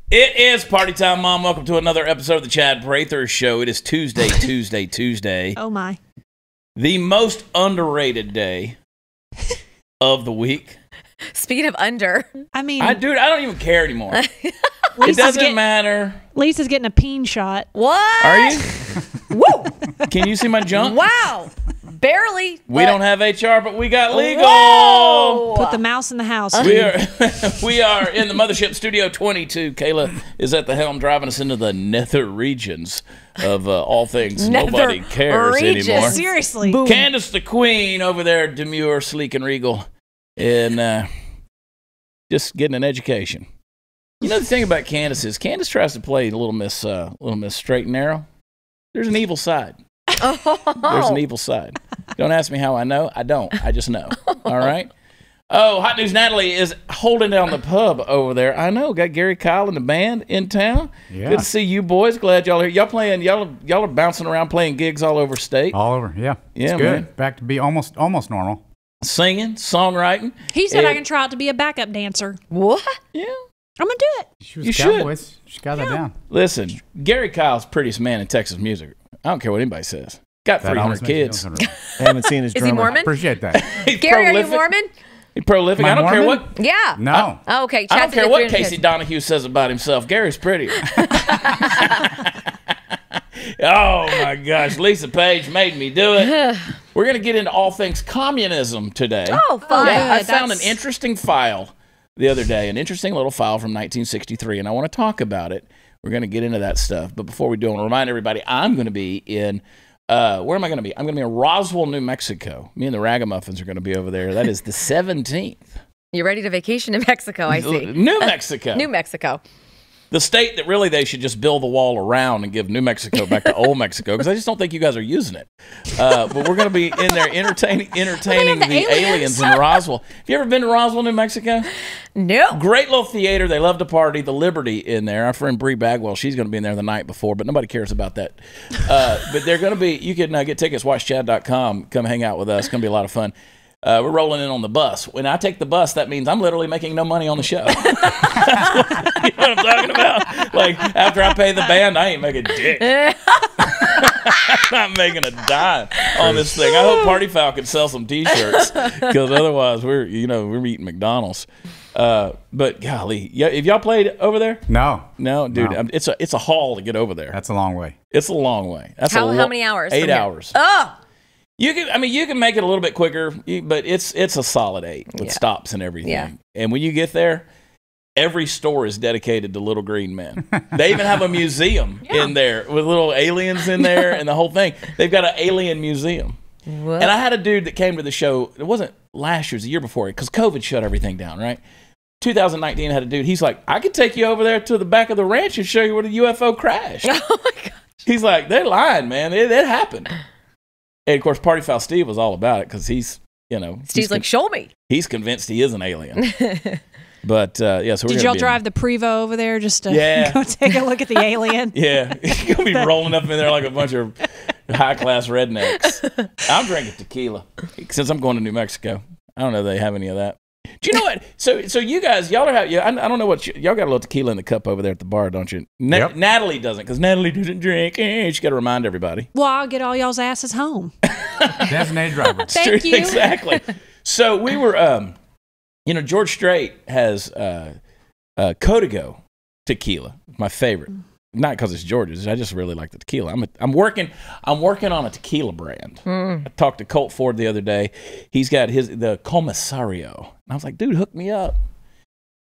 It is party time, Mom. Welcome to another episode of the Chad Prather Show. It is Tuesday. Oh, my. The most underrated day of the week. Speaking of under. I mean... I don't even care anymore. It doesn't matter. Lisa's getting a peen shot. What? Are you? Woo! Can you see my junk? Wow. Barely. We don't have HR, but we got legal. Whoa! Put the mouse in the house. We are in the Mothership Studio 22. Kayla is at the helm, driving us into the nether regions of all things nobody cares anymore. Seriously. Boom. Candace the Queen over there, demure, sleek, and regal, and just getting an education. You know the thing about Candace is Candace tries to play Little Miss Straight and Narrow. There's an evil side. There's an evil side. Don't ask me how I know. I don't. I just know. All right? Oh, Hot News Natalie is holding down the pub over there. I know. Got Gary Kyle and the band in town. Yeah. Good to see you boys. Glad y'all are here. Y'all are bouncing around playing gigs all over state. All over, yeah. Yeah, it's good. Man. Back to be almost normal. Singing, songwriting. He said I can try out to be a backup dancer. What? Yeah. I'm going to do it. She was Cowboys. She got that down. Listen, Gary Kyle's prettiest man in Texas music. I don't care what anybody says. Got 300 kids. I haven't seen his drummer. Is he Mormon? Appreciate that. Gary, are you Mormon? He's prolific. I don't care what. Yeah. No. Oh, okay. I don't care what Casey Donahue says about himself. Gary's prettier. Oh, my gosh. Lisa Page made me do it. We're going to get into all things communism today. Oh, fun. Yeah, I found an interesting file the other day, an interesting little file from 1963, and I want to talk about it. We're going to get into that stuff. But before we do, I want to remind everybody I'm going to be in, where am I going to be? I'm going to be in Roswell, New Mexico. Me and the Ragamuffins are going to be over there. That is the 17th. You're ready to vacation in Mexico, I see. New Mexico. New Mexico. The state that really they should just build the wall around and give New Mexico back to old Mexico, because I just don't think you guys are using it. But we're going to be in there entertaining the aliens in Roswell. Have you ever been to Roswell, New Mexico? No. Great little theater. They love to party. The Liberty in there. Our friend Bree Bagwell, she's going to be in there the night before, but nobody cares about that. But they're going to be, you can get tickets, watchchad.com. Come hang out with us. It's going to be a lot of fun. We're rolling in on the bus. When I take the bus, that means I'm literally making no money on the show. You know what I'm talking about? Like, after I pay the band, I ain't making dick. I'm not making a dime on this thing. I hope Party Foul can sell some T-shirts, because otherwise we're eating McDonald's. But golly, have y'all played over there? No, dude. No. It's a haul to get over there. That's a long way. It's a long way. That's how many hours? 8 hours. Oh. You can make it a little bit quicker, but it's a solid 8 with stops and everything. Yeah. And when you get there, every store is dedicated to little green men. They even have a museum in there with little aliens in there and the whole thing. They've got an alien museum. What? And I had a dude that came to the show. It wasn't last year, it was the year before, because COVID shut everything down, right? 2019 had a dude. He's like, I could take you over there to the back of the ranch and show you where the UFO crashed. Oh my gosh. He's like, they're lying, man. It happened. And, of course, Party Foul Steve was all about it, because he's, Steve's like, show me. He's convinced he is an alien. But, so we're Did y'all drive the Prevost over there just to go take a look at the alien? Yeah. You're going to be rolling up in there like a bunch of high-class rednecks. I'm drinking tequila, since I'm going to New Mexico. I don't know if they have any of that. Do you know what? So you guys, y'all are I don't know what y'all got a little tequila in the cup over there at the bar, don't you? Yep. Natalie doesn't, because Natalie doesn't drink. She got to remind everybody. Well, I'll get all y'all's asses home. Designated driver. Thank you. Exactly. So we were, George Strait has Código tequila, my favorite. Not because it's George's. I just really like the tequila. I'm working on a tequila brand. I talked to Colt Ford the other day. He's got the Comisario. And I was like, dude, hook me up.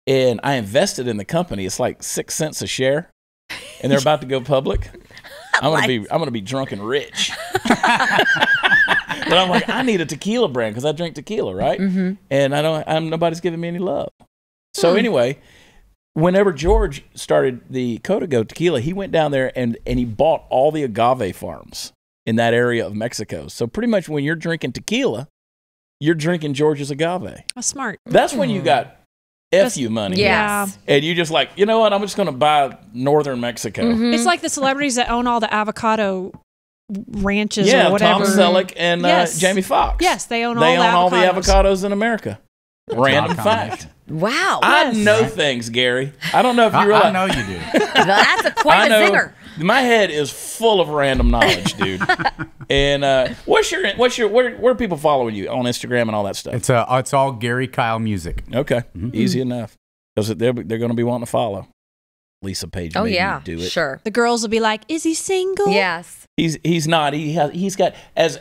And I invested in the company. It's like 6 cents a share, and they're about to go public. I'm gonna be drunk and rich. But I'm like, I need a tequila brand because I drink tequila, right? Mm-hmm. And nobody's giving me any love. So anyway, whenever George started the Código tequila, he went down there and he bought all the agave farms in that area of Mexico. So pretty much when you're drinking tequila, you're drinking George's agave. That's smart. That's when you got FU money. Yeah. And you just like, you know what? I'm just going to buy northern Mexico. Mm-hmm. It's like the celebrities that own all the avocado ranches or whatever. Tom Selleck and Jamie Foxx. Yes, they own all the avocados in America. Random fact. Wow. I know things, Gary. I don't know if you realize. I know you do. That's quite a zinger. My head is full of random knowledge, dude. And where are people following you on Instagram and all that stuff? It's all Gary Kyle music. Okay, easy enough. Because they're going to be wanting to follow. Lisa Page. Oh made yeah, me do it. Sure. The girls will be like, "Is he single?" Yes. He's not. He's got as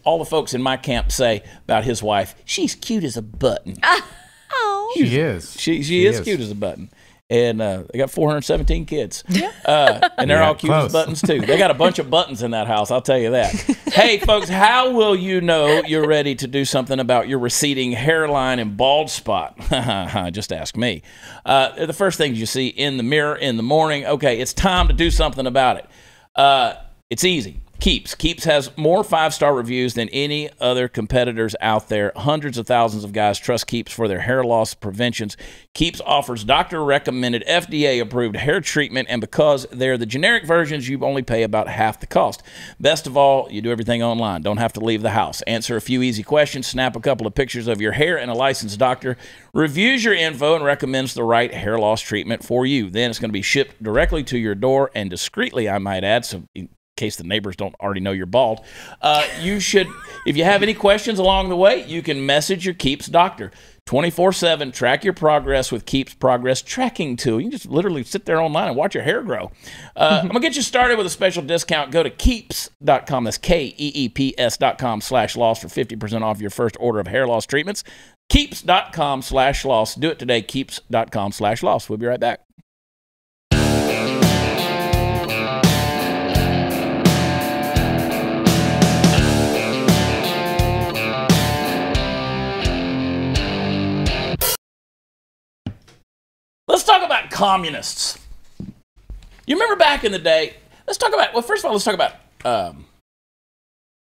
all the folks in my camp say about his wife. She's cute as a button. Oh, she is. She is cute as a button. And they got 417 kids. Yeah. And they're all cute as buttons, too. They got a bunch of buttons in that house, I'll tell you that. Hey, folks, how will you know you're ready to do something about your receding hairline and bald spot? Just ask me. The first things you see in the mirror in the morning, okay, it's time to do something about it. It's easy. Keeps has more 5-star reviews than any other competitors out there. Hundreds of thousands of guys trust Keeps for their hair loss preventions. Keeps offers doctor-recommended, FDA-approved hair treatment, and because they're the generic versions, you only pay about half the cost. Best of all, you do everything online. Don't have to leave the house. Answer a few easy questions, snap a couple of pictures of your hair, and a licensed doctor reviews your info and recommends the right hair loss treatment for you. Then it's going to be shipped directly to your door and discreetly, I might add, so in case the neighbors don't already know you're bald. You should, if you have any questions along the way, you can message your Keeps doctor. 24/7, track your progress with Keeps Progress Tracking Tool. You can just literally sit there online and watch your hair grow. I'm going to get you started with a special discount. Go to Keeps.com. That's KEEPS.com/loss for 50% off your first order of hair loss treatments. Keeps.com/loss. Do it today. Keeps.com/loss. We'll be right back. Let's talk about communists. You remember back in the day? Let's talk about, well, first of all, let's talk about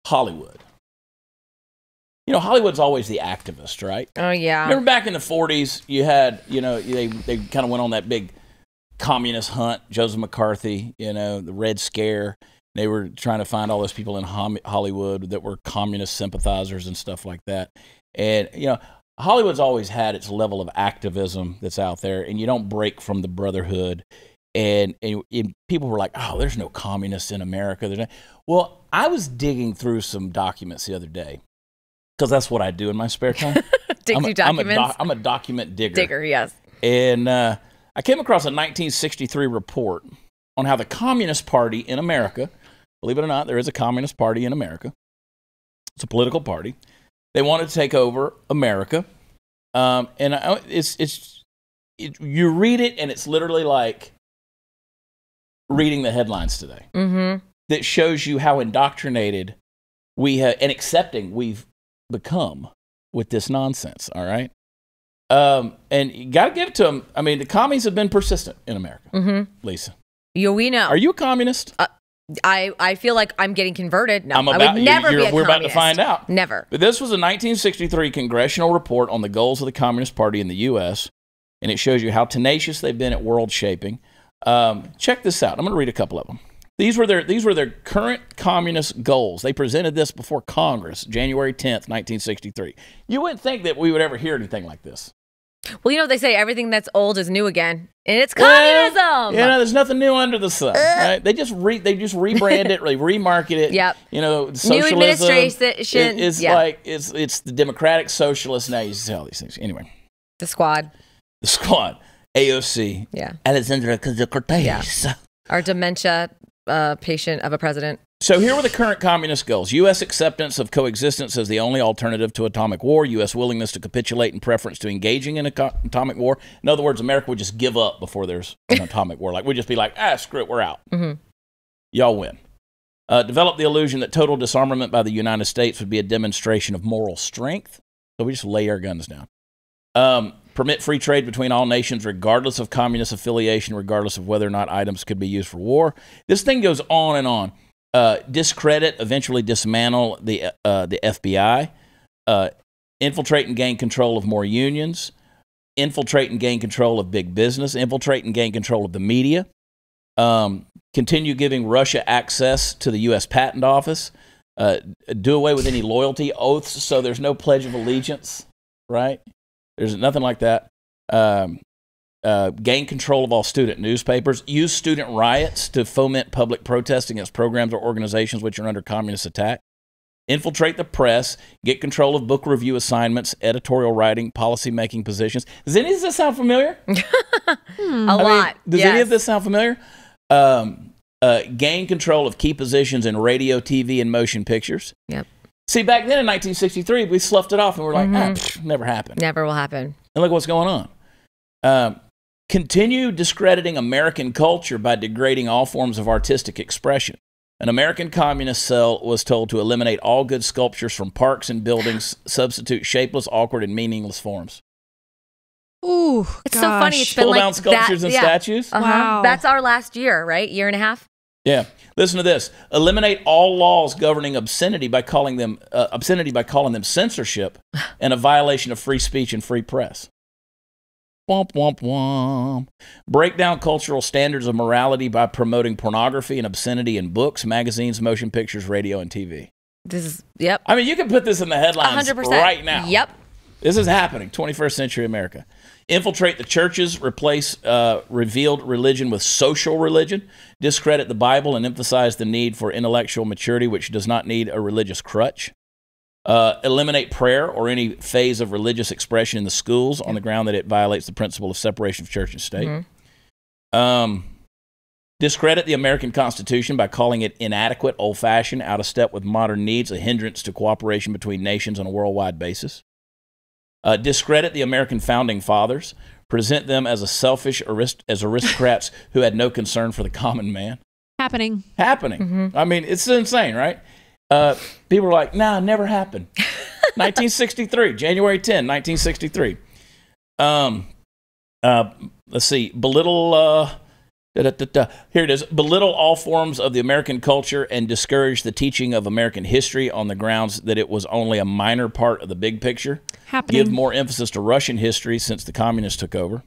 Hollywood. You know, Hollywood's always the activist, right? Oh, yeah. Remember back in the 40s, you had, you know, they kind of went on that big communist hunt, Joseph McCarthy, you know, the Red Scare. They were trying to find all those people in Hollywood that were communist sympathizers and stuff like that. And, you know, Hollywood's always had its level of activism that's out there, and you don't break from the brotherhood. And people were like, oh, there's no communists in America. Well, I was digging through some documents the other day, because that's what I do in my spare time. Dig through documents? I'm a document digger. Digger, yes. And I came across a 1963 report on how the Communist Party in America, believe it or not, there is a Communist Party in America. It's a political party. They wanted to take over America, and you read it, and it's literally like reading the headlines today. Mm-hmm. That shows you how indoctrinated we have and accepting we've become with this nonsense. All right, and you got to give it to them. I mean, the commies have been persistent in America. Lisa, we know. Are you a communist? I feel like I'm getting converted. No, I would never be a communist. We're about to find out. Never. But this was a 1963 congressional report on the goals of the Communist Party in the U.S., and it shows you how tenacious they've been at world shaping. Check this out. I'm going to read a couple of them. These were their current communist goals. They presented this before Congress, January 10th, 1963. You wouldn't think that we would ever hear anything like this. Well, you know, they say everything that's old is new again, and it's communism. You know, there's nothing new under the sun. Right? They just rebrand it, remarket it. Yep. You know, socialism. New administration is like it's the democratic socialist. Now you see all these things. Anyway, the squad, AOC. Yeah. Alexandra Cortez. Yeah. Our dementia patient of a president. So here were the current communist goals. U.S. acceptance of coexistence as the only alternative to atomic war. U.S. willingness to capitulate in preference to engaging in atomic war. In other words, America would just give up before there's an atomic war. Like, we'd just be like, screw it, we're out. Mm-hmm. Y'all win. Develop the illusion that total disarmament by the United States would be a demonstration of moral strength. So we just lay our guns down. Permit free trade between all nations, regardless of communist affiliation, regardless of whether or not items could be used for war. This thing goes on and on. Discredit, eventually dismantle the FBI, infiltrate and gain control of more unions, infiltrate and gain control of big business, infiltrate and gain control of the media, Continue giving Russia access to the U.S. Patent Office. Do away with any loyalty oaths, so there's no Pledge of Allegiance, right? There's nothing like that. Gain control of all student newspapers. Use student riots to foment public protest against programs or organizations which are under communist attack. Infiltrate the press. Get control of book review assignments, editorial writing, policy-making positions. Does any of this sound familiar? A lot. Does any of this sound familiar? Gain control of key positions in radio, TV, and motion pictures. Yep. See, back then in 1963, we sloughed it off and we're like, never happened. Never will happen. And look what's going on. Continue discrediting American culture by degrading all forms of artistic expression. An American communist cell was told to eliminate all good sculptures from parks and buildings, substitute shapeless, awkward, and meaningless forms. Ooh, it's so funny. It's been pull like down sculptures and statues. Wow. That's our last year, right? Year and a half. Yeah. Listen to this. Eliminate all laws governing obscenity by calling them censorship and a violation of free speech and free press. Womp, womp, womp. Break down cultural standards of morality by promoting pornography and obscenity in books, magazines, motion pictures, radio, and TV. Yep. I mean, you can put this in the headlines 100%. right now. Yep. This is happening, 21st century America. Infiltrate the churches, replace revealed religion with social religion, discredit the Bible, and emphasize the need for intellectual maturity, which does not need a religious crutch. Eliminate prayer or any phase of religious expression in the schools on the ground that it violates the principle of separation of church and state. Discredit the American Constitution by calling it inadequate, old-fashioned, out of step with modern needs, a hindrance to cooperation between nations on a worldwide basis. Discredit the American Founding Fathers, present them as selfish aristocrats who had no concern for the common man. Happening. I mean, it's insane, right? People are like, nah, never happened. 1963, January 10, 1963. Let's see, belittle, here it is, belittle all forms of the American culture and discourage the teaching of American history on the grounds that it was only a minor part of the big picture. Happening. Give more emphasis to Russian history since the communists took over.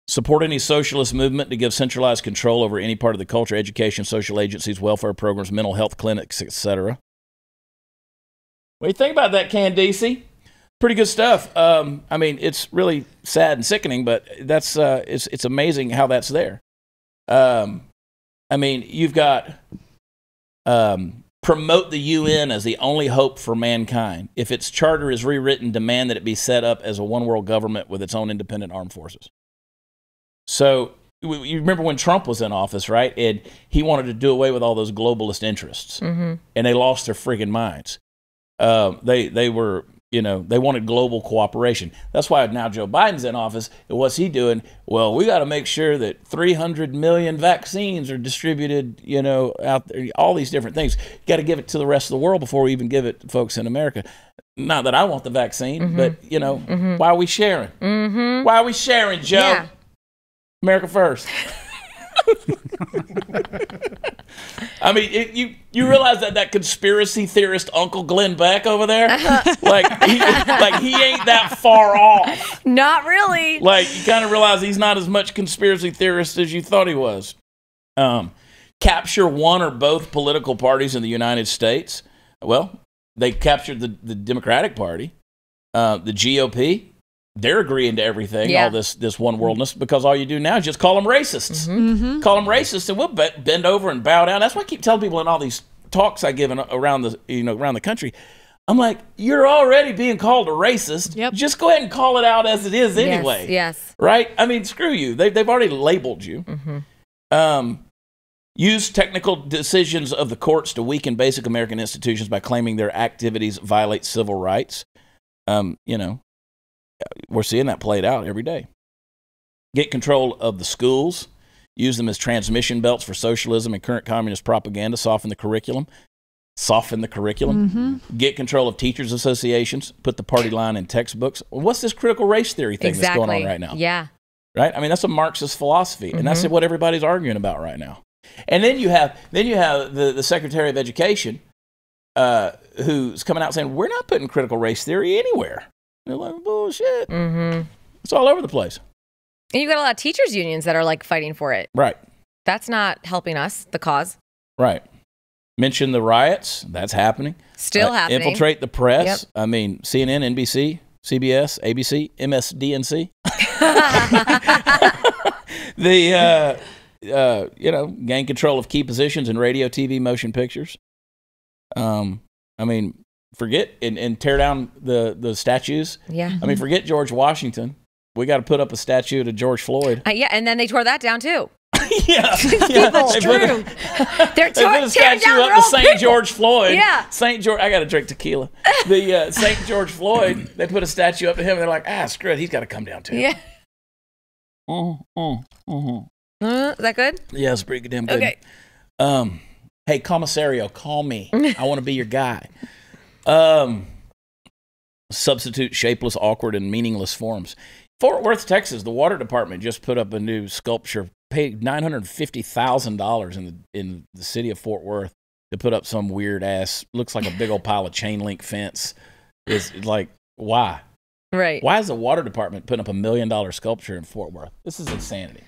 Support any socialist movement to give centralized control over any part of the culture, education, social agencies, welfare programs, mental health clinics, etc. What do you think about that, Candice? Pretty good stuff. I mean, it's really sad and sickening, but that's it's amazing how that's there. I mean, you've got promote the UN as the only hope for mankind. If its charter is rewritten, demand that it be set up as a one-world government with its own independent armed forces. So you remember when Trump was in office, right? And he wanted to do away with all those globalist interests, and they lost their friggin' minds. They were, they wanted global cooperation. That's why now Joe Biden's in office. And what's he doing? Well, we got to make sure that 300 million vaccines are distributed, out there. All these different things. You got to give it to the rest of the world before we even give it to folks in America. Not that I want the vaccine, but why are we sharing? Why are we sharing, Joe? Yeah. America first. I mean, you realize that conspiracy theorist Uncle Glenn Beck over there, like he ain't that far off. Not really. Like, you kind of realize he's not as much conspiracy theorist as you thought he was. Capture one or both political parties in the United States. Well, they captured the Democratic Party, the GOP. They're agreeing to everything, all this one worldness, because all you do now is just call them racists. Call them racists, and we'll bend over and bow down. That's why I keep telling people in all these talks I give around the country. I'm like, you're already being called a racist. Yep. Just go ahead and call it out as it is anyway. Yes. Right? I mean, screw you. They've already labeled you. Use technical decisions of the courts to weaken basic American institutions by claiming their activities violate civil rights. We're seeing that played out every day. Get control of the schools. Use them as transmission belts for socialism and current communist propaganda. Soften the curriculum. Get control of teachers' associations. Put the party line in textbooks. What's this critical race theory thing that's going on right now? Yeah. Right? I mean, that's a Marxist philosophy, and that's what everybody's arguing about right now. And then you have the Secretary of Education who's coming out saying, we're not putting critical race theory anywhere. They're like, bullshit. It's all over the place. And you got a lot of teachers unions that are like fighting for it. Right. That's not helping us, the cause. Right. Mention the riots. That's happening. Still happening. Infiltrate the press. Yep. I mean, CNN, NBC, CBS, ABC, MSDNC. Gain control of key positions in radio, TV, motion pictures. I mean, forget and tear down the statues. Yeah. I mean, forget George Washington. We got to put up a statue to George Floyd. Yeah, and then they tore that down too. That's They true. They're put a tearing statue down up their to own St. people. George Floyd. Yeah. St. George. I got to drink tequila. The St. George Floyd. They put a statue up to him. And they're like, screw it. He's got to come down too. Yeah. Mm-hmm. Is that good? Yeah, it's pretty damn good. Okay. Hey, commissario, call me. I want to be your guy. Substitute shapeless, awkward, and meaningless forms. Fort Worth, Texas, the water department just put up a new sculpture, paid $950,000 in the city of Fort Worth to put up some weird ass, looks like a big old pile of chain link fence. It's like, why? Right. Why is the water department putting up $1 million sculpture in Fort Worth? This is insanity.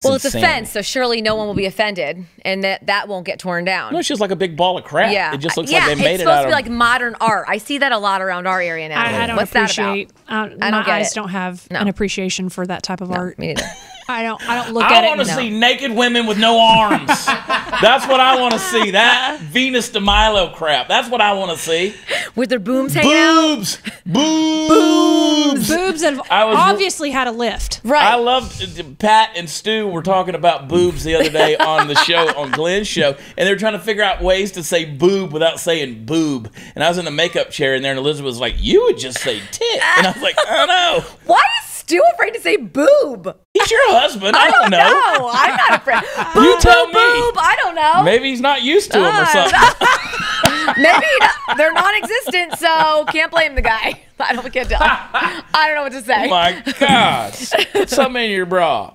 Well, it's a insanity. fence, so surely no one will be offended, and that won't get torn down. No, it's just like a big ball of crap. Yeah. It just looks like they made it's it supposed out to of... be like modern art. I see that a lot around our area now. I don't What's appreciate. that about? My get eyes it. don't have No. an appreciation for that type of art. Me neither. I don't look I at it. want to and- see naked women with no arms. That's what I want to see. That Venus de Milo crap. That's what I want to see. With their booms hanging out? Boobs. Boobs have obviously had a lift. Right. I loved Pat and Stu were talking about boobs the other day on the show, on Glenn's show, and they were trying to figure out ways to say boob without saying boob. And I was in the makeup chair in there, and Elizabeth was like, "You would just say tit." And I was like, "I don't know. Why is Stu afraid to say boob? He's your husband. I don't know. No, I'm not afraid. Boob, You tell me. Boob, I don't know. Maybe he's not used to them or something." Maybe they're non-existent, so can't blame the guy. I can't tell. I don't know what to say. Oh my God. Put something in your bra.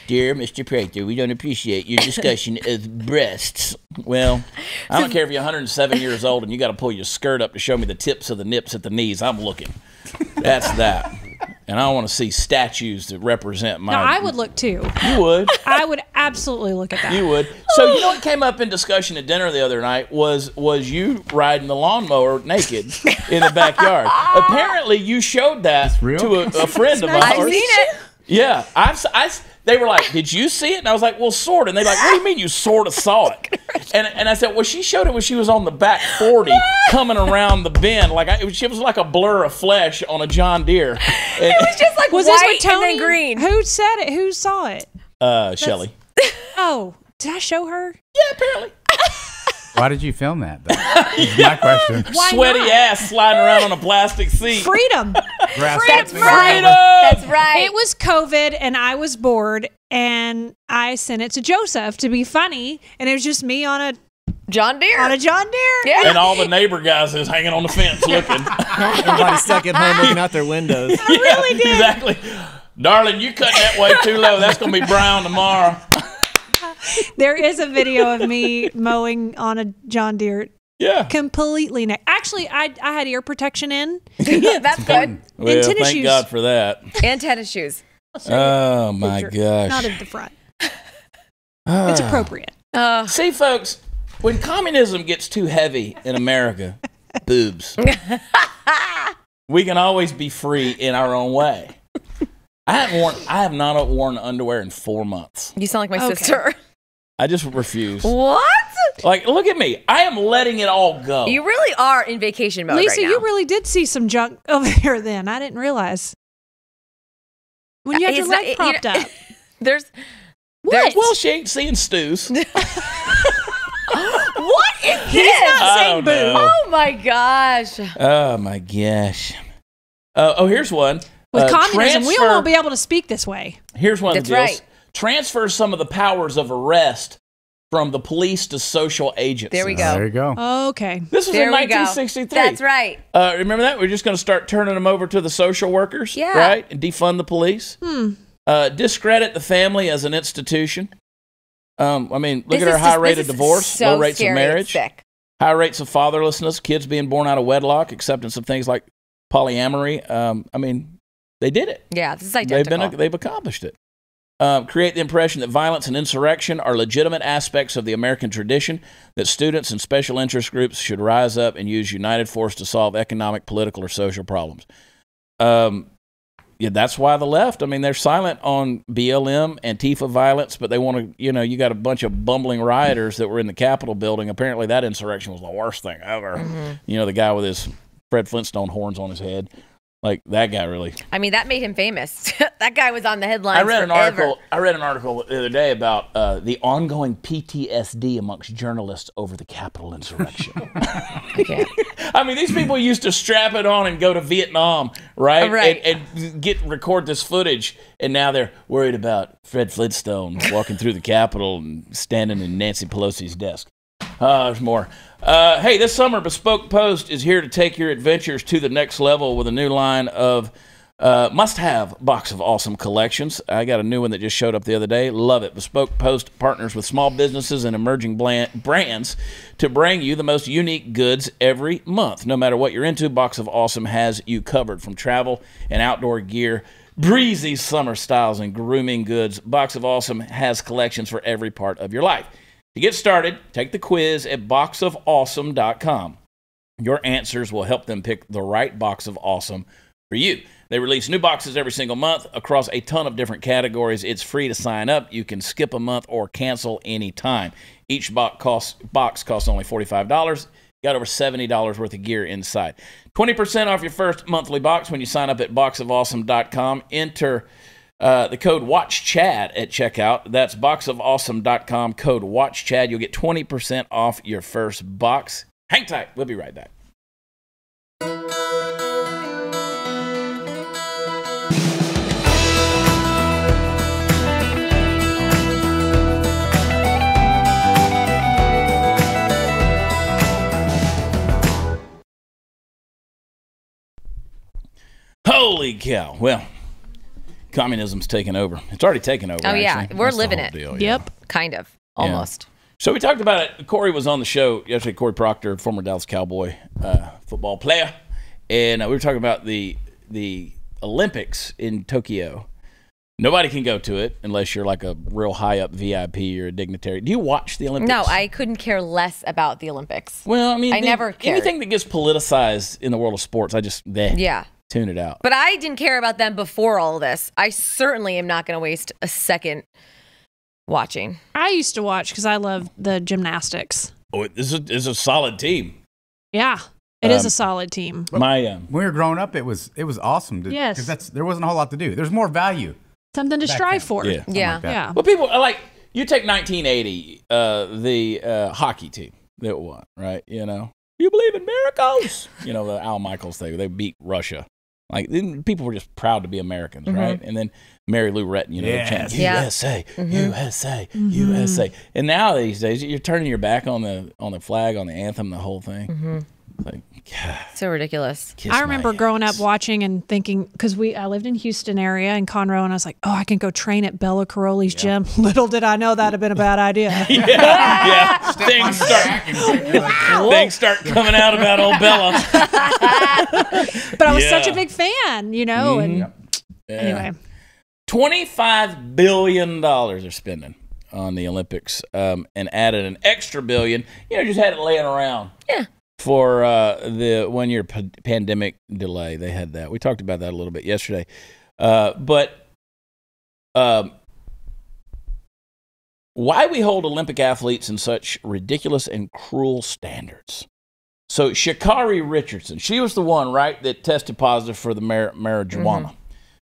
Dear Mr. Prather, we don't appreciate your discussion of breasts. Well, I don't care if you're 107 years old and you got to pull your skirt up to show me the tips of the nips at the knees. I'm looking. That's that. And I want to see statues that represent my... No, I would look too. You would. I would absolutely look at that. You would. So you know what came up in discussion at dinner the other night was you riding the lawnmower naked in the backyard. Apparently you showed that to a friend of ours. I've seen it. Yeah. They were like, "Did you see it?" And I was like, "Well, sort of." And they're like, "What do you mean you sort of saw it?" And I said, "Well, she showed it when she was on the back 40 coming around the bend. Like it was like a blur of flesh on a John Deere." And, It was just like Was this white with Tony? and then green. Who said it? Who saw it? Shelley. Oh, did I show her? Yeah, apparently. Why did you film that, though? Is my question. Why Sweaty not? ass sliding around on a plastic seat. Freedom. That's Freedom! right. That's right. It was COVID and I was bored and I sent it to Joseph to be funny and it was just me on a John Deere. John Deere. Yeah. And all the neighbor guys is hanging on the fence looking. Everybody's stuck at home looking out their windows. I really did. Exactly. Darling, you cutting that way too low. That's going to be brown tomorrow. There is a video of me mowing on a John Deere Yeah. completely naked. Actually, I had ear protection in. That's good. Well, tennis thank shoes. God for that. And tennis shoes. Oh, my Picture. gosh. Not at the front. It's appropriate. See, folks, when communism gets too heavy in America, boobs, we can always be free in our own way. I have not worn underwear in 4 months. You sound like my Okay. sister. I just refuse. What? Like, look at me. I am letting it all go. You really are in vacation mode Lisa, right now. you really did see some junk over there then. I didn't realize. When you had your It's not- leg propped up. There's What? Well, she ain't seeing Stu's. what is He's this? not I saying don't boo. know. Oh my gosh. Oh, my gosh. Here's one. With communism, we transfer- won't be able to speak this way. Here's one of the That's deals. right. Transfer some of the powers of arrest from the police to social agencies. There we go. There you go. Okay. This was There in we go. 1963. That's right. Remember that? We're just going to start turning them over to the social workers, Yeah. right? And defund the police. Discredit the family as an institution. I mean, look This at our is high just- rate this of is divorce, so low rates scary of and marriage, sick. high rates of fatherlessness, kids being born out of wedlock, acceptance of things like polyamory. I mean, they did it. Yeah, this is identical. They've accomplished it. create the impression that violence and insurrection are legitimate aspects of the American tradition, that students and special interest groups should rise up and use united force to solve economic, political, or social problems. Yeah, that's why the left, I mean, they're silent on BLM, Antifa violence, but they want to, you know, you got a bunch of bumbling rioters that were in the Capitol building. Apparently that insurrection was the worst thing ever. You know, the guy with his Fred Flintstone horns on his head. Like, that guy really. I mean, that made him famous. That guy was on the headlines I read forever. an article the other day about the ongoing PTSD amongst journalists over the Capitol insurrection. I mean, these people used to strap it on and go to Vietnam, right? Right. And record this footage, and now they're worried about Fred Flintstone walking through the Capitol and standing in Nancy Pelosi's desk. There's more. Hey, this summer, Bespoke Post is here to take your adventures to the next level with a new line of must-have Box of Awesome collections. I got a new one that just showed up the other day. Love it. Bespoke Post partners with small businesses and emerging brands to bring you the most unique goods every month. No matter what you're into, Box of Awesome has you covered. From travel and outdoor gear, breezy summer styles, and grooming goods, Box of Awesome has collections for every part of your life. To get started, take the quiz at boxofawesome.com. Your answers will help them pick the right box of awesome for you. They release new boxes every single month across a ton of different categories. It's free to sign up. You can skip a month or cancel anytime. Each box costs only $45. Got over $70 worth of gear inside. 20% off your first monthly box when you sign up at boxofawesome.com. Enter the code WATCHCHAD at checkout. That's boxofawesome.com, code WATCHCHAD. You'll get 20% off your first box. Hang tight. We'll be right back. Holy cow. Well, communism's taken over. It's already taken over. Oh, yeah. Actually. We're That's the living whole it. deal, Yep. Kind of. Almost. So we talked about it. Corey was on the show yesterday. Corey Proctor, former Dallas Cowboy football player. And we were talking about the Olympics in Tokyo. Nobody can go to it unless you're like a real high-up VIP or a dignitary. Do you watch the Olympics? No, I couldn't care less about the Olympics. Well, I mean, I never cared. Anything that gets politicized in the world of sports, I just tune it out. But I didn't care about them before all of this. I certainly am not going to waste a second watching. I used to watch because I love the gymnastics. Oh, this is a solid team. Yeah, it is a solid team. My When we were growing up, it was awesome. Yes. Because there wasn't a whole lot to do. There's more value. Something to Back strive then. for. Yeah. Something Yeah. like that. Yeah. Well, people are like, you take 1980, the hockey team that won, right? You know, you believe in miracles. You know, the Al Michaels thing, they beat Russia. Like, then people were just proud to be Americans, right? And then Mary Lou Retton, you know, Yes. chant, Yeah. USA, USA, USA. And now these days, you're turning your back on the flag, on the anthem, the whole thing. It's like, God, So ridiculous. kiss I remember my growing up ass. watching and thinking, because I lived in Houston area in Conroe, and I was like, oh, I can go train at Bella Caroli's gym. Little did I know that'd have been a bad idea. Yeah. Things start coming out about old Bella. But I was such Yeah. a big fan, you know. And anyway, $25 billion they're spending on the Olympics, and added an extra billion. You know, just had it laying around. Yeah. For the 1 year pandemic delay, they had that. We talked about that a little bit yesterday. But why we hold Olympic athletes in such ridiculous and cruel standards? So Sha'Carri Richardson, she was the one, right, that tested positive for the marijuana.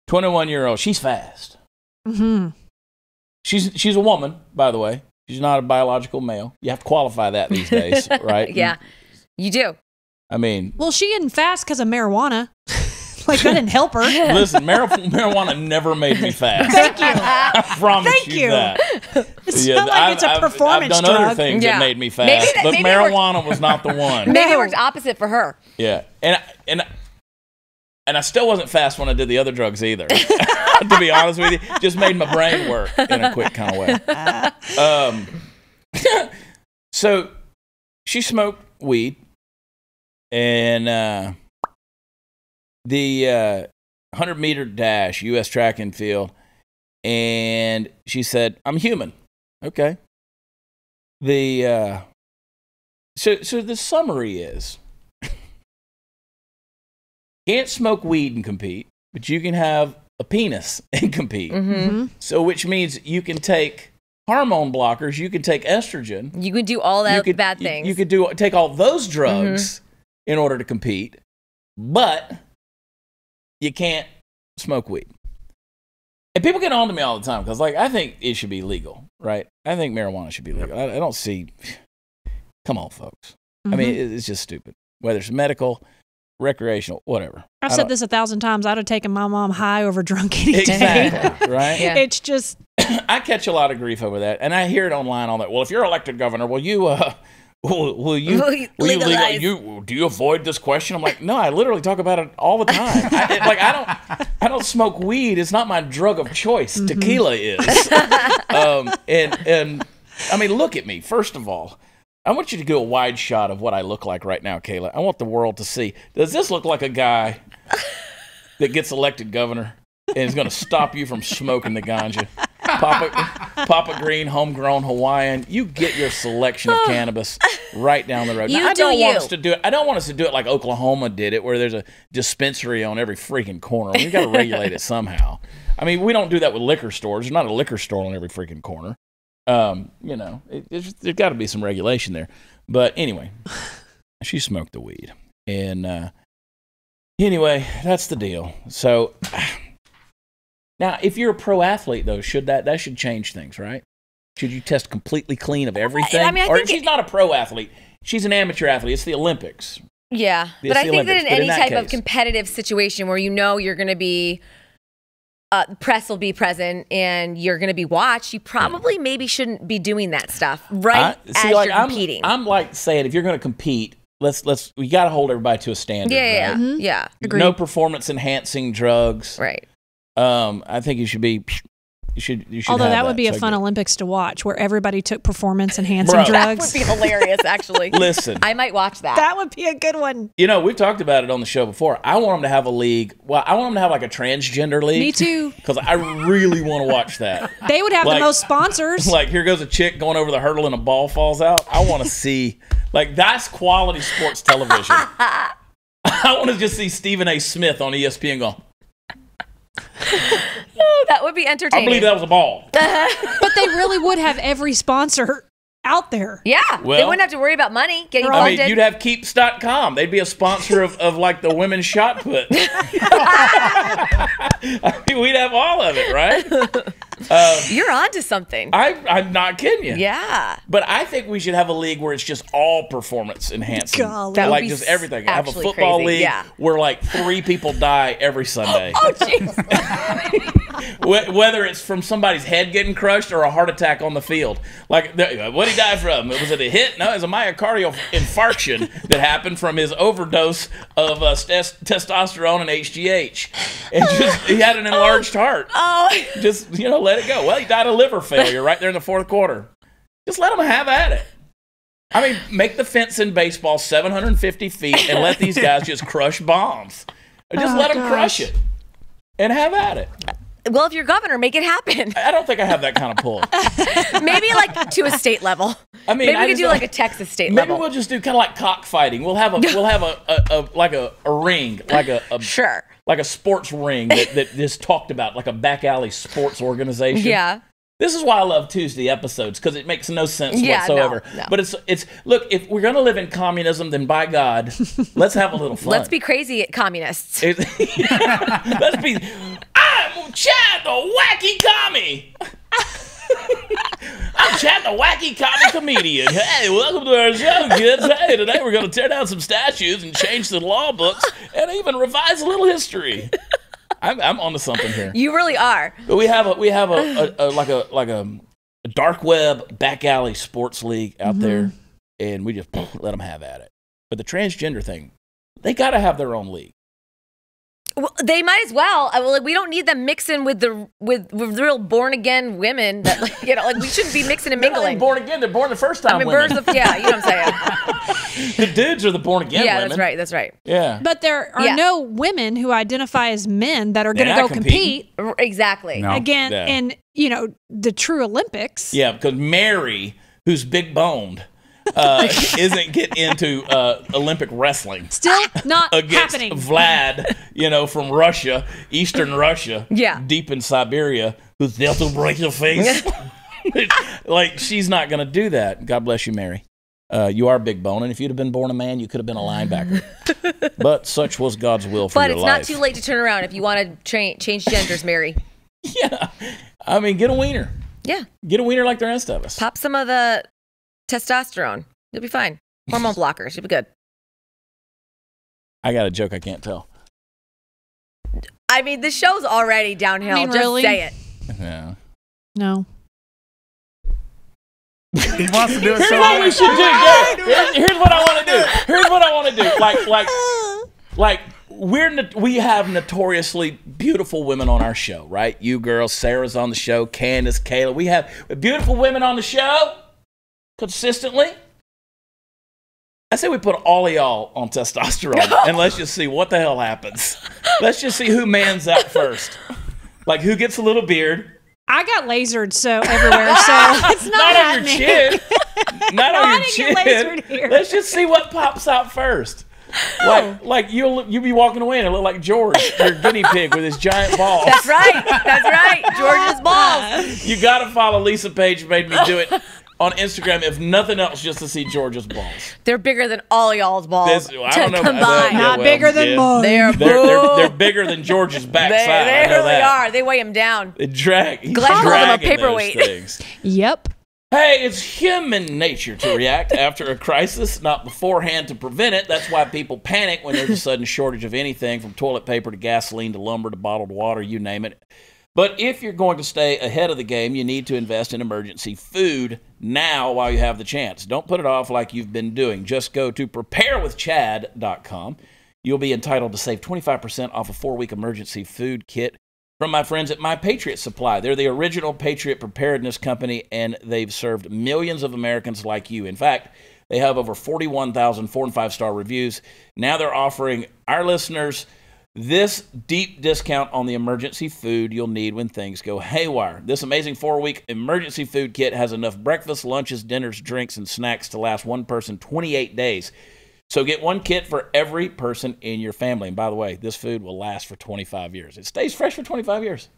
21-year-old, she's fast. She's a woman, by the way. She's not a biological male. You have to qualify that these days, right? Yeah, you do. I mean, well, she isn't fast because of marijuana. Like, that didn't help her. listen, marijuana never made me fast. Thank you. I promise Thank you. that. It's not like it's a performance I've done drug. other things Yeah. that made me fast, but maybe it marijuana was not the one. Maybe it No. worked opposite for her. Yeah, and I still wasn't fast when I did the other drugs either. To be honest with you, just made my brain work in a quick kind of way. So she smoked weed, and the 100-meter dash, U.S. track and field, And she said, I'm human. Okay. So the summary is, can't smoke weed and compete, but you can have a penis and compete. So which means you can take hormone blockers, you can take estrogen. You can do all that bad things. You could take all those drugs in order to compete, but you can't smoke weed. And people get on to me all the time because, like, I think it should be legal, right? I think marijuana should be legal. I don't see. Come on, folks. I mean, it's just stupid. Whether it's medical, recreational, whatever. I've said this 1,000 times. I'd have taken my mom high over drunk any day. Exactly, right? Yeah. It's just. I catch a lot of grief over that, and I hear it online all that. Well, if you're elected governor, will you legalize? Do you avoid this question? I'm like, no, I literally talk about it all the time. I don't smoke weed. It's not my drug of choice. Tequila is. And I mean, look at me. First of all, I want you to do a wide shot of what I look like right now, Kayla. I want the world to see. Does this look like a guy that gets elected governor and is going to stop you from smoking the ganja? Papa Green, homegrown Hawaiian. You get your selection of cannabis right down the road. Now, I don't want us to do it like Oklahoma did it, where there's a dispensary on every freaking corner. We've got to regulate it somehow. I mean, we don't do that with liquor stores. There's not a liquor store on every freaking corner. You know, there's got to be some regulation there. But anyway, she smoked the weed, and anyway, that's the deal. So. Now, if you're a pro athlete, though, that should change things, right? Should you test completely clean of everything? I mean, I think she's not a pro athlete. She's an amateur athlete. It's the Olympics. Yeah, but I think that in any type of competitive situation where you know you're going to be, press will be present and you're going to be watched, you probably maybe shouldn't be doing that stuff as you're competing. I'm like saying, if you're going to compete, we got to hold everybody to a standard. Yeah, right? Yeah. Agreed. No performance enhancing drugs. Right. I think you should be. You should. Although that would be a fun Olympics to watch, where everybody took performance-enhancing drugs. That would be hilarious, actually. Listen, I might watch that. That would be a good one. You know, we've talked about it on the show before. I want them to have a league. Well, I want them to have like a transgender league. Me too. Because I really want to watch that. They would have the most sponsors. Like, here goes a chick going over the hurdle and a ball falls out. I want to see, like, that's quality sports television. I want to just see Stephen A. Smith on ESPN going. Oh, that would be entertaining. I believe that was a ball. But they really would have every sponsor out there. Yeah. Well, they wouldn't have to worry about money getting funded. I mean, you'd have keeps.com. They'd be a sponsor of like the women's shot put. I mean, we'd have all of it, right? You're onto something. I'm not kidding you. Yeah. But I think we should have a league where it's just all perforance enhancing. That like just everything. Have a football league where like 3 people die every Sunday. Oh, jeez. Whether it's from somebody's head getting crushed or a heart attack on the field. Like, what did he die from? Was it a hit? No, it was a myocardial infarction that happened from his overdose of testosterone and HGH. And he had an enlarged heart. Oh. Just, let it go. Well, he died of liver failure right there in the 4th quarter. Just let him have at it. I mean, make the fence in baseball 750 feet and let these guys just crush bombs. Just let them crush it and have at it. Well, if you're governor, make it happen. I don't think I have that kind of pull. Maybe like to a state level. I mean, maybe we could do like a Texas state level. Maybe we'll just do kind of like cockfighting. We'll have a ring, like a sure, like a sports ring that is talked about, like a back alley sports organization. Yeah. This is why I love Tuesday episodes, because it makes no sense whatsoever. No. But it's look, if we're going to live in communism, then by God, let's have a little fun. Let's be crazy communists. Let's be. I'm Chad the Wacky Commie. I'm Chad the Wacky Commie Comedian. Hey, welcome to our show, kids. Hey, today we're going to tear down some statues and change the law books and even revise a little history. I'm onto something here. You really are. But we have a dark web back alley sports league out there, and we just let them have at it. But the transgender thing, they got to have their own league. Well, they might as well. We don't need them mixing with the real born again women. That we shouldn't be mixing and mingling. They're born again. They're born the first time. Birds of you know what I'm saying. The dudes are the born again women. Yeah, that's right. Yeah, but there are no women who identify as men that are going to go compete. Exactly. No. Again, in the true Olympics. Yeah, because Mary, who's big boned, isn't getting into Olympic wrestling. Still not against happening. Vlad, from Russia, Eastern Russia, deep in Siberia, who's there to break your face. She's not going to do that. God bless you, Mary. You are big bone, and if you'd have been born a man, you could have been a linebacker. But such was God's will for your life. But it's not too late to turn around if you want to change genders, Mary. Yeah. I mean, get a wiener. Yeah. Get a wiener like the rest of us. Pop some of the testosterone. You'll be fine. Hormone blockers. You'll be good. I got a joke I can't tell. I mean, the show's already downhill. Just really? say it. Yeah. No. He wants to do it Here's so what we should do. Yeah. Here's what I want to do. Here's what I want to do. We have notoriously beautiful women on our show, right? You girls, Sarah's on the show, Candace, Kayla. We have beautiful women on the show consistently. I say we put all of y'all on testosterone and let's just see what the hell happens. Let's just see who mans out first. Like who gets a little beard. I got lasered everywhere, so it's not on your chin. Not on your chin. Let's just see what pops out first. Like you'll be walking away and it look like George, your guinea pig with his giant balls. That's right. George's balls. You got to follow Lisa Page. Made me do it on Instagram, if nothing else, just to see George's balls. They're bigger than all y'all's balls. I don't know. Not bigger than mine. They're bigger than George's backside. They really are. They weigh him down. He's dragging them a paperweight. those things. Yep. Hey, it's human nature to react after a crisis, not beforehand to prevent it. That's why people panic when there's a sudden shortage of anything from toilet paper to gasoline to lumber to bottled water, you name it. But if you're going to stay ahead of the game, you need to invest in emergency food now while you have the chance. Don't put it off like you've been doing. Just go to preparewithchad.com. You'll be entitled to save 25% off a 4-week emergency food kit from my friends at My Patriot Supply. They're the original Patriot preparedness company, and they've served millions of Americans like you. In fact, they have over 41,000 4- and 5-star reviews. Now they're offering our listeners this deep discount on the emergency food you'll need when things go haywire. This amazing 4-week emergency food kit has enough breakfast, lunches, dinners, drinks, and snacks to last one person 28 days. So get one kit for every person in your family. And by the way, this food will last for 25 years. It stays fresh for 25 years.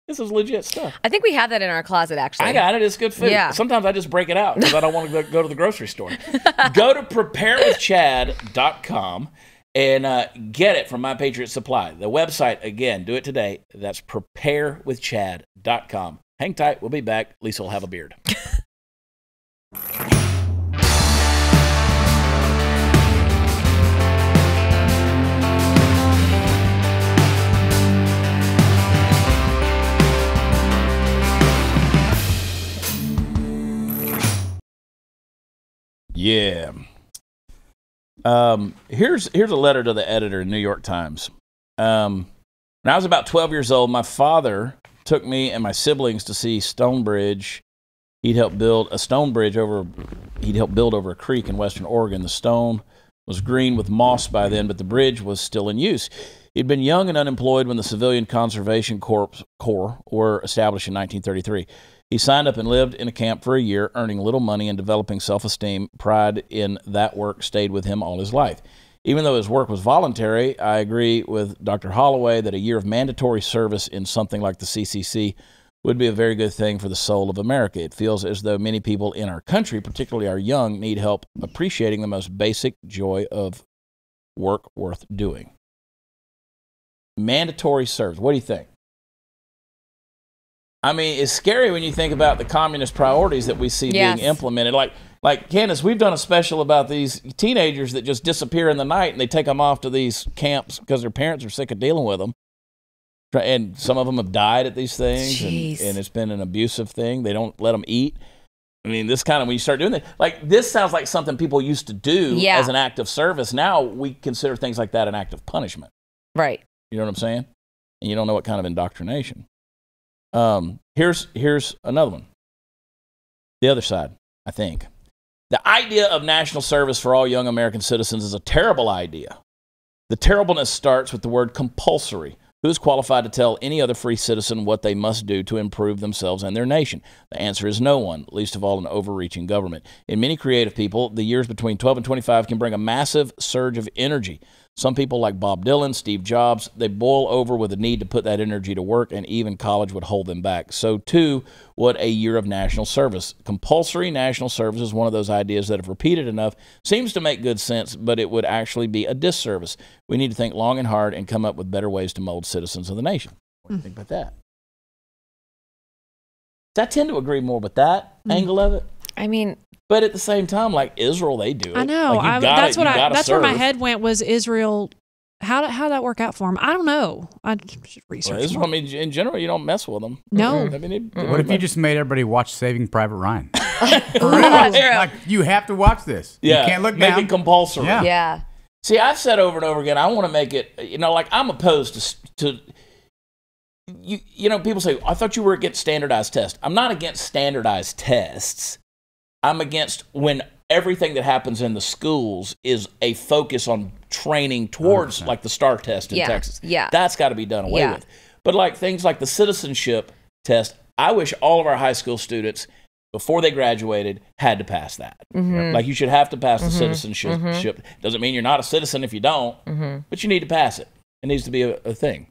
This is legit stuff. I think we have that in our closet, actually. I got it. It's good food. Yeah. Sometimes I just break it out because I don't want to go to the grocery store. Go to preparewithchad.com and get it from My Patriot Supply. The website, again, do it today. That's preparewithchad.com. Hang tight. We'll be back. Lisa will have a beard. Yeah. Here's a letter to the editor in New York Times. When I was about 12 years old, my father took me and my siblings to see Stonebridge. He'd helped build a over a creek in western Oregon. The stone was green with moss by then, but the bridge was still in use. He'd been young and unemployed when the Civilian Conservation Corps were established in 1933. He signed up and lived in a camp for a year, earning little money and developing self-esteem. Pride in that work stayed with him all his life. Even though his work was voluntary, I agree with Dr. Holloway that a year of mandatory service in something like the CCC would be a very good thing for the soul of America. It feels as though many people in our country, particularly our young, need help appreciating the most basic joy of work worth doing. Mandatory service. What do you think? I mean, it's scary when you think about the communist priorities that we see being implemented. Like Candace, we've done a special about these teenagers that just disappear in the night and they take them off to these camps because their parents are sick of dealing with them. And some of them have died at these things, and it's been an abusive thing. They don't let them eat. I mean, this kind of, when you start doing that, like this sounds like something people used to do as an act of service. Now we consider things like that an act of punishment. Right. You know what I'm saying? And you don't know what kind of indoctrination. Here's another one. The other side, I think. The idea of national service for all young American citizens is a terrible idea. The terribleness starts with the word compulsory. Who is qualified to tell any other free citizen what they must do to improve themselves and their nation? The answer is no one, least of all an overreaching government. In many creative people, the years between 12 and 25 can bring a massive surge of energy. Some people like Bob Dylan, Steve Jobs, they boil over with the need to put that energy to work, and even college would hold them back. So, too, would a year of national service. Compulsory national service is one of those ideas that, if repeated enough, seems to make good sense, but it would actually be a disservice. We need to think long and hard and come up with better ways to mold citizens of the nation. What do you think about that? I tend to agree more with that angle of it. I mean, but at the same time, like Israel, they do it. I know. Like that's where my head went. Was Israel? How did that work out for him? I don't know. I should research. Israel, I mean, in general, you don't mess with them. No. I mean, what if you just made everybody watch Saving Private Ryan? For real? Like, you have to watch this. Yeah, you can't look make down. it compulsory. Yeah. See, I've said over and over again, I want to make it. Like I'm opposed to. People say, I thought you were against standardized tests. I'm not against standardized tests. I'm against when everything that happens in the schools is a focus on training towards 100%. Like the STAR test in Texas. Yeah. That's got to be done away with. But like things like the citizenship test, I wish all of our high school students, before they graduated, had to pass that. Mm-hmm. Like you should have to pass the citizenship. Mm-hmm. Doesn't mean you're not a citizen if you don't, but you need to pass it. It needs to be a thing.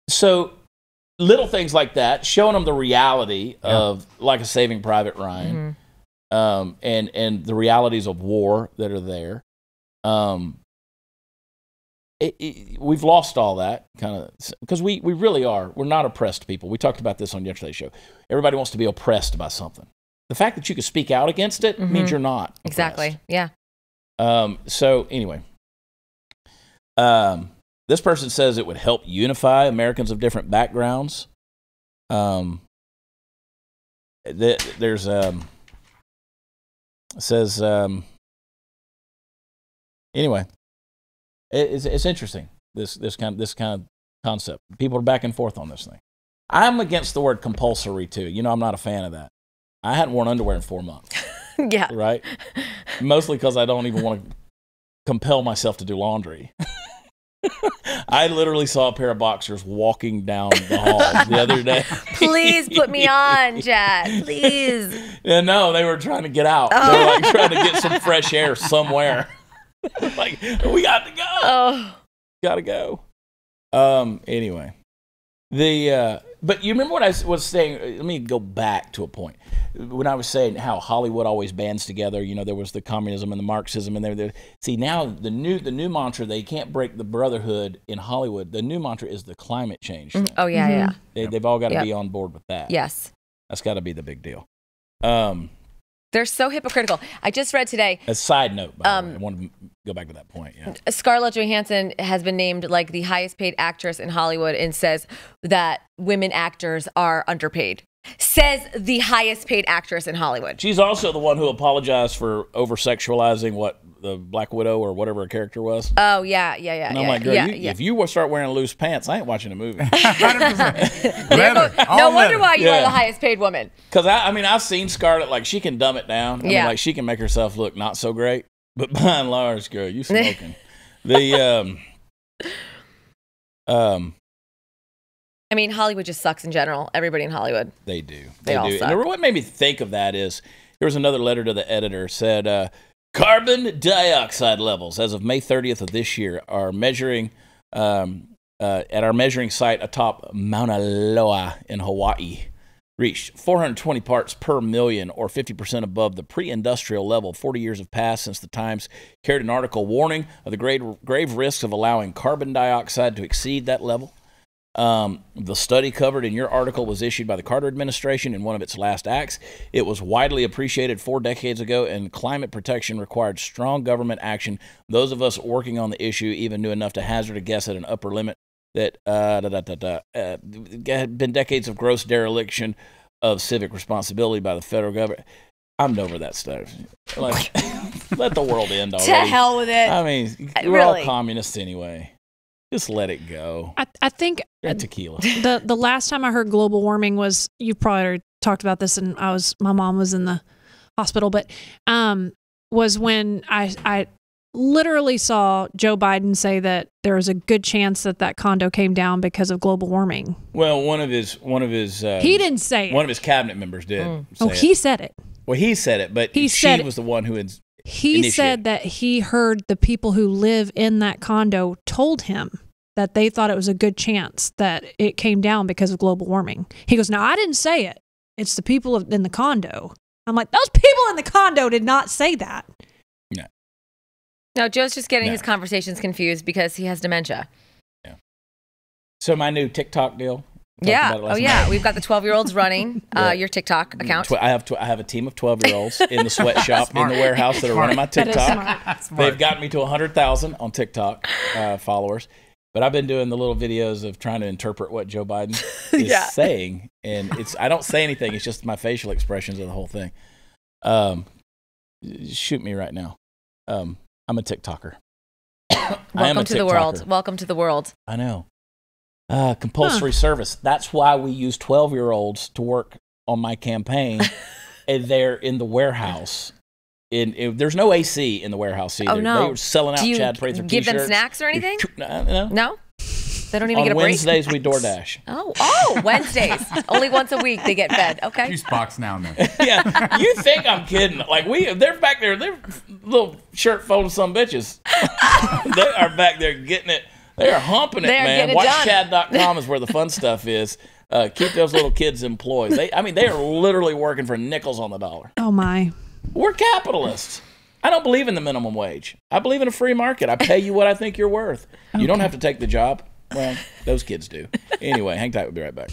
So little things like that, showing them the reality of like a Saving Private Ryan, and the realities of war that are there. We've lost all that kind of because we really are. We're not oppressed people. We talked about this on yesterday's show. Everybody wants to be oppressed by something. The fact that you can speak out against it means you're not oppressed. Exactly. Yeah. So anyway, this person says it would help unify Americans of different backgrounds. There's it says anyway, it's interesting this kind of concept. People are back and forth on this thing. I'm against the word compulsory too. I'm not a fan of that. I hadn't worn underwear in 4 months. Yeah. Right. Mostly because I don't even want to compel myself to do laundry. I literally saw a pair of boxers walking down the hall the other day. Please put me on, Chad. Please. And no, they were trying to get out. They were like trying to get some fresh air somewhere. Like, we got to go. Oh. Got to go. Anyway. But you remember what I was saying? Let me go back to a point. When I was saying how Hollywood always bands together, there was the communism and the Marxism, and see now the new mantra, they can't break the brotherhood in Hollywood. The new mantra is the climate change thing. Oh yeah, They've all got to be on board with that. Yes, that's got to be the big deal. They're so hypocritical. I just read today. A side note, by the way, I want to go back to that point. Yeah. Scarlett Johansson has been named like the highest paid actress in Hollywood and says that women actors are underpaid. Says the highest paid actress in Hollywood. She's also the one who apologized for over-sexualizing what the Black Widow or whatever her character was. Oh, yeah. And I'm like, girl, if you start wearing loose pants, I ain't watching a movie. 100%. No wonder why you are the highest paid woman. Because, I've seen Scarlett, like, she can dumb it down. I mean, like, she can make herself look not so great. But by and large, girl, you smoking. Hollywood just sucks in general. Everybody in Hollywood. They do. They all do. suck. And what made me think of that is there was another letter to the editor said, carbon dioxide levels as of May 30th of this year are measuring at our measuring site atop Mauna Loa in Hawaii reached 420 parts per million, or 50% above the pre-industrial level. 40 years have passed since the Times carried an article warning of the grave risks of allowing carbon dioxide to exceed that level. The study covered in your article was issued by the Carter administration in one of its last acts. It was widely appreciated 4 decades ago, and climate protection required strong government action. Those of us working on the issue even knew enough to hazard a guess at an upper limit that had been decades of gross dereliction of civic responsibility by the federal government. I'm over that stuff. Like, Let the world end already. To hell with it. I mean, we're all communists anyway. Just let it go. I think tequila. The last time I heard global warming was, you've probably already talked about this, and my mom was in the hospital, but was when I literally saw Joe Biden say that there was a good chance that condo came down because of global warming. Well, one of his he didn't say it. One of his cabinet members did. He said it. Well, he said it, but she was the one who had. He said that he heard the people who live in that condo told him that they thought it was a good chance that it came down because of global warming. He goes, "No, I didn't say it. It's the people in the condo." I'm like, those people in the condo did not say that. No, Joe's just getting his conversations confused because he has dementia. Yeah. So my new TikTok deal. Yeah. Oh, yeah. We've got the 12-year-olds running your TikTok account. I have a team of 12-year-olds in the sweatshop in the warehouse that are running my TikTok. They've gotten me to 100,000 on TikTok followers. But I've been doing the little videos of trying to interpret what Joe Biden is saying. And I don't say anything. It's just my facial expressions of the whole thing. Shoot me right now. I'm a TikToker. Welcome to the world. Welcome to the world. I know. Compulsory service. That's why we use 12-year-olds to work on my campaign. And they're in the warehouse. There's no AC in the warehouse either. Oh, no. They were selling out Chad Prather t-shirts. Give them snacks or anything? No. No? They don't even get a break? On Wednesdays, we DoorDash. Oh, Wednesdays. Only once a week they get fed. Okay. Juice box now and then. Yeah. You think I'm kidding. Like, they're back there. They're little shirt-folding some bitches. They are back there getting it. They are humping it, man. WatchChad.com is where the fun stuff is. Keep those little kids employed. They are literally working for nickels on the dollar. Oh, my. We're capitalists. I don't believe in the minimum wage. I believe in a free market. I pay you what I think you're worth. Okay. You don't have to take the job. Well, those kids do. Anyway, hang tight. We'll be right back.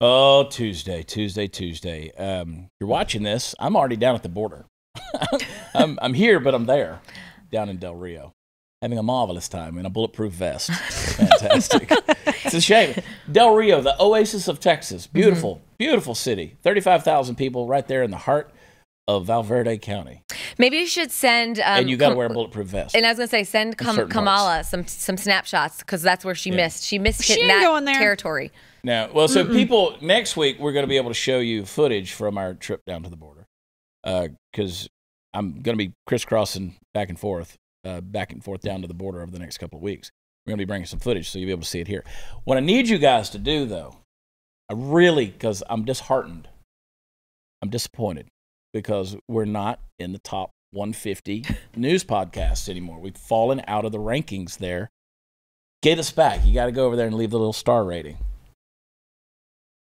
Oh, Tuesday. You're watching this. I'm already down at the border. I'm here, but I'm there, down in Del Rio, having a marvelous time in a bulletproof vest. Fantastic. It's a shame. Del Rio, the oasis of Texas. Beautiful, beautiful city. 35,000 people right there in the heart of Valverde County. Maybe you should send... and you got to wear a bulletproof vest. And I was going to say, send Kamala some snapshots, because that's where she missed. She missed hitting that territory. Now, well, so people, next week, we're going to be able to show you footage from our trip down to the border. Because I'm going to be crisscrossing back and forth down to the border over the next couple of weeks. We're going to be bringing some footage, so you'll be able to see it here. What I need you guys to do, though, because I'm disheartened, I'm disappointed, because we're not in the top 150 news podcasts anymore. We've fallen out of the rankings there. Get us back. You got to go over there and leave the little star rating.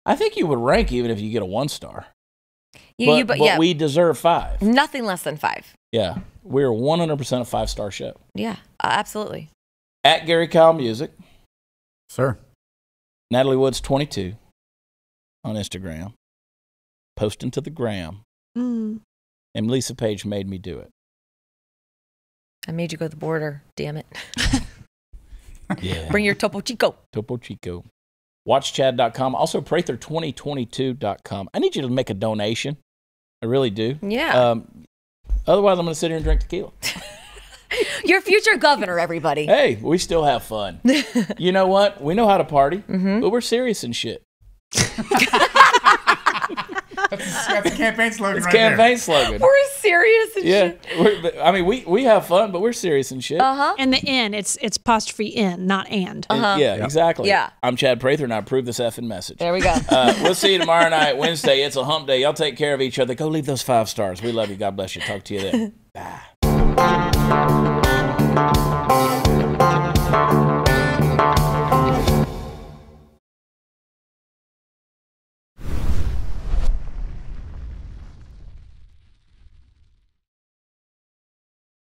I think you would rank even if you get a 1-star. But we deserve 5. Nothing less than 5. Yeah. We're 100% a 5-star show. Yeah, absolutely. At Gary Kyle Music. Sir. Natalie Woods 22 on Instagram. Posting to the gram. And Lisa Page made me do it. I made you go to the border, damn it. Yeah. Bring your Topo Chico. Topo Chico. WatchChad.com. Also, Prather2022.com. I need you to make a donation. I really do. Yeah. Otherwise, I'm going to sit here and drink tequila. Your future governor, everybody. Hey, we still have fun. You know what? We know how to party, but we're serious and shit. That's a campaign slogan. It's campaign slogan. We're serious and shit. We have fun, but we're serious and shit. And the N, it's apostrophe N, not and. Yeah, exactly. Yeah. I'm Chad Prather, and I approve this effing message. There we go. We'll see you tomorrow night, Wednesday. It's a hump day. Y'all take care of each other. Go leave those 5 stars. We love you. God bless you. Talk to you then. Bye.